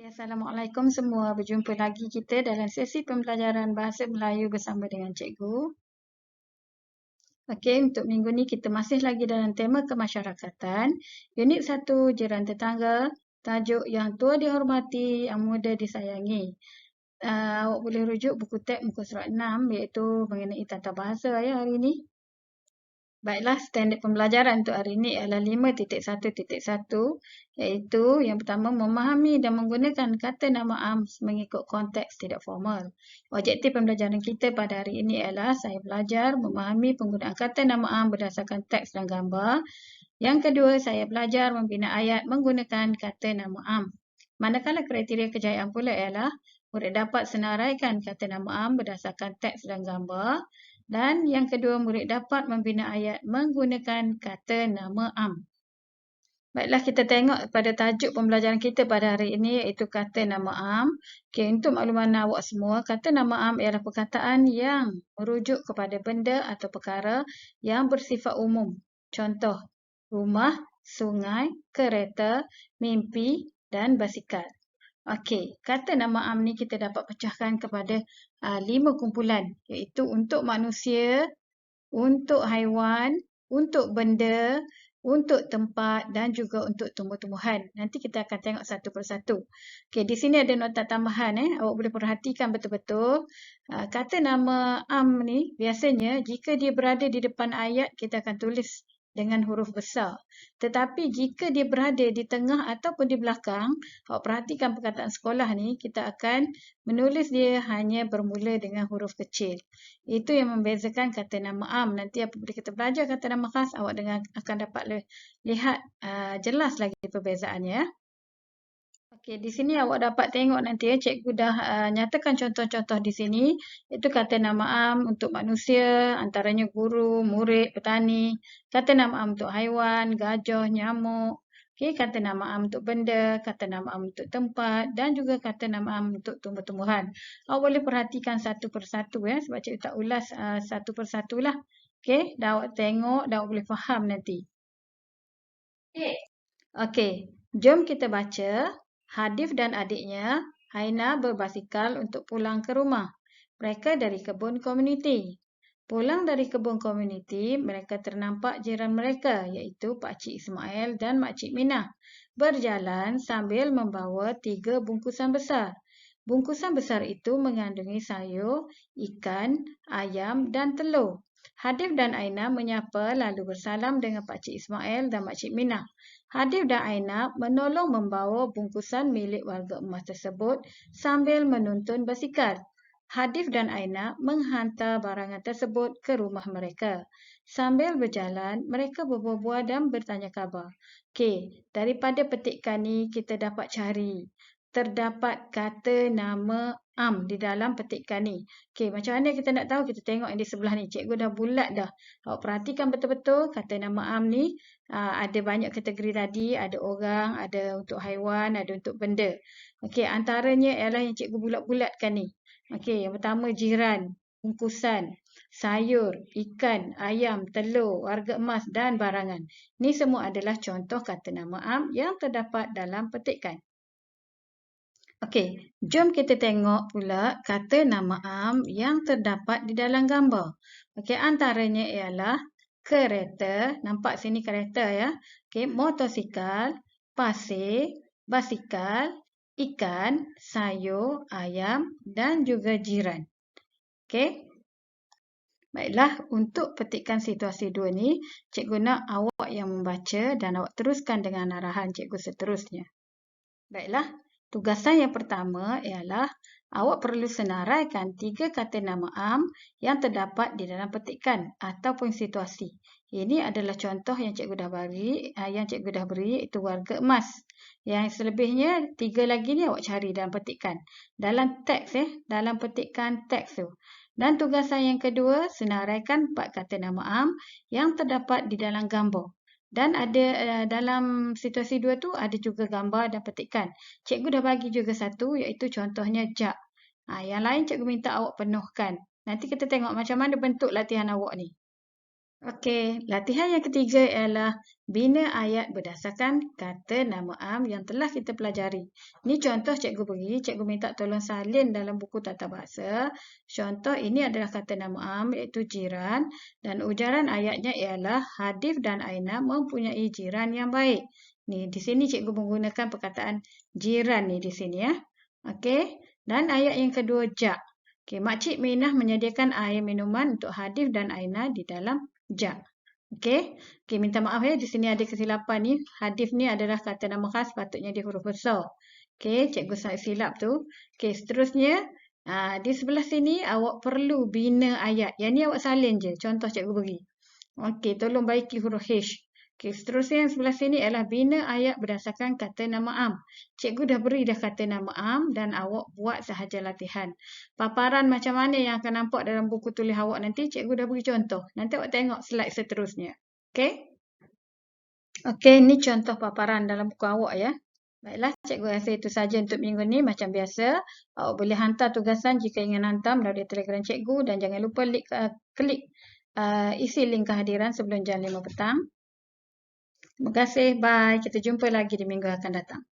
Assalamualaikum semua. Berjumpa lagi kita dalam sesi pembelajaran Bahasa Melayu bersama dengan cikgu. Okey, untuk minggu ni kita masih lagi dalam tema kemasyarakatan. Unit 1, jiran tetangga. Tajuk yang tua dihormati, yang muda disayangi. Awak boleh rujuk buku teks muka surat 6 iaitu mengenai tata bahasa ya hari ini. Baiklah, standard pembelajaran untuk hari ini adalah 5.1.1 iaitu yang pertama memahami dan menggunakan kata nama am mengikut konteks tidak formal. Objektif pembelajaran kita pada hari ini adalah saya belajar memahami penggunaan kata nama am berdasarkan teks dan gambar. Yang kedua, saya belajar membina ayat menggunakan kata nama am. Manakala kriteria kejayaan pula ialah murid dapat senaraikan kata nama am berdasarkan teks dan gambar. Dan yang kedua, murid dapat membina ayat menggunakan kata nama am. Baiklah, kita tengok pada tajuk pembelajaran kita pada hari ini iaitu kata nama am. Okey, untuk makluman awak semua, kata nama am ialah perkataan yang merujuk kepada benda atau perkara yang bersifat umum. Contoh, rumah, sungai, kereta, mimpi dan basikal. Okey, kata nama am ni kita dapat pecahkan kepada 5 kumpulan iaitu untuk manusia, untuk haiwan, untuk benda, untuk tempat dan juga untuk tumbuh-tumbuhan. Nanti kita akan tengok satu persatu. Okey, di sini ada nota tambahan awak boleh perhatikan betul-betul. Kata nama am ni biasanya jika dia berada di depan ayat kita akan tulis dengan huruf besar. Tetapi jika dia berada di tengah ataupun di belakang, awak perhatikan perkataan sekolah ni, kita akan menulis dia hanya bermula dengan huruf kecil. Itu yang membezakan kata nama am. Nanti apabila kita belajar kata nama khas, awak akan dapat lihat jelas lagi perbezaannya. Okey, di sini awak dapat tengok nanti cikgu dah nyatakan contoh-contoh di sini. Itu kata nama am untuk manusia, antaranya guru, murid, petani. Kata nama am untuk haiwan, gajah, nyamuk. Okey, kata nama am untuk benda, kata nama am untuk tempat dan juga kata nama am untuk tumbuh-tumbuhan. Awak boleh perhatikan satu persatu sebab cikgu tak ulas satu persatu lah. Okey, dah awak tengok, dah awak boleh faham nanti. Okey, jom kita baca. Hadif dan adiknya, Haina berbasikal untuk pulang ke rumah. Mereka dari kebun komuniti. Pulang dari kebun komuniti, mereka ternampak jiran mereka iaitu Pakcik Ismail dan Makcik Minah berjalan sambil membawa 3 bungkusan besar. Bungkusan besar itu mengandungi sayur, ikan, ayam dan telur. Hadif dan Aina menyapa lalu bersalam dengan Pakcik Ismail dan Makcik Minah. Hadif dan Aina menolong membawa bungkusan milik warga emas tersebut sambil menuntun basikal. Hadif dan Aina menghantar barangan tersebut ke rumah mereka. Sambil berjalan, mereka berbual-bual dan bertanya khabar. Okey, daripada petikan ni kita dapat cari. Terdapat kata nama am di dalam petikan ni. Okey, macam mana kita nak tahu? Kita tengok yang di sebelah ni. Cikgu dah bulat dah. Awak perhatikan betul-betul kata nama am ni. Ada banyak kategori tadi. Ada orang, ada untuk haiwan, ada untuk benda. Okey, antaranya ialah yang cikgu bulat-bulatkan ni. Okey, yang pertama jiran, bungkusan, sayur, ikan, ayam, telur, warga emas dan barangan. Ini semua adalah contoh kata nama am yang terdapat dalam petikan. Okey, jom kita tengok pula kata nama am yang terdapat di dalam gambar. Okey, antaranya ialah kereta, nampak sini kereta ya. Okey, motosikal, pasir, basikal, ikan, sayur, ayam dan juga jiran. Okey. Baiklah, untuk petikan situasi 2 ni, cikgu nak awak yang membaca dan awak teruskan dengan arahan cikgu seterusnya. Baiklah, tugasan yang pertama ialah awak perlu senaraikan 3 kata nama am yang terdapat di dalam petikan ataupun situasi. Ini adalah contoh yang cikgu dah beri iaitu warga emas. Yang selebihnya 3 lagi ni awak cari dalam petikan. Dalam teks dalam petikan teks tu. Dan tugasan yang kedua, senaraikan 4 kata nama am yang terdapat di dalam gambar. Dan ada dalam situasi 2 tu ada juga gambar dan petikan. Cikgu dah bagi juga satu iaitu contohnya jak. Yang lain cikgu minta awak penuhkan. Nanti kita tengok macam mana bentuk latihan awak ni. Okey, latihan yang ketiga ialah bina ayat berdasarkan kata nama am yang telah kita pelajari. Ini contoh cikgu beri, cikgu minta tolong salin dalam buku tata bahasa. Contoh ini adalah kata nama am iaitu jiran dan ujaran ayatnya ialah Hadif dan Aina mempunyai jiran yang baik. Ni di sini cikgu menggunakan perkataan jiran ni di sini ya. Okey, dan ayat yang kedua jak. Okey, Makcik Minah menyediakan air minuman untuk Hadif dan Aina di dalam jak. Okey. Okey, minta maaf ya. Di sini ada kesilapan ni. Hadif ni adalah kata nama khas. Patutnya dia huruf besar. Okey, cikgu silap tu. Okey, seterusnya. Di sebelah sini awak perlu bina ayat. Yang ni awak salin je. Contoh cikgu beri. Okey, tolong baiki huruf H. Okey, seterusnya yang sebelah sini ialah bina ayat berdasarkan kata nama am. Cikgu dah beri dah kata nama am dan awak buat sahaja latihan. Paparan macam mana yang akan nampak dalam buku tulis awak nanti, cikgu dah beri contoh. Nanti awak tengok slide seterusnya. Okey? Okey, ini contoh paparan dalam buku awak ya. Baiklah, cikgu rasa itu saja untuk minggu ni. Macam biasa, awak boleh hantar tugasan jika ingin hantar melalui Telegram cikgu dan jangan lupa klik isi link kehadiran sebelum jam 5 petang. Terima kasih. Bye. Kita jumpa lagi di minggu akan datang.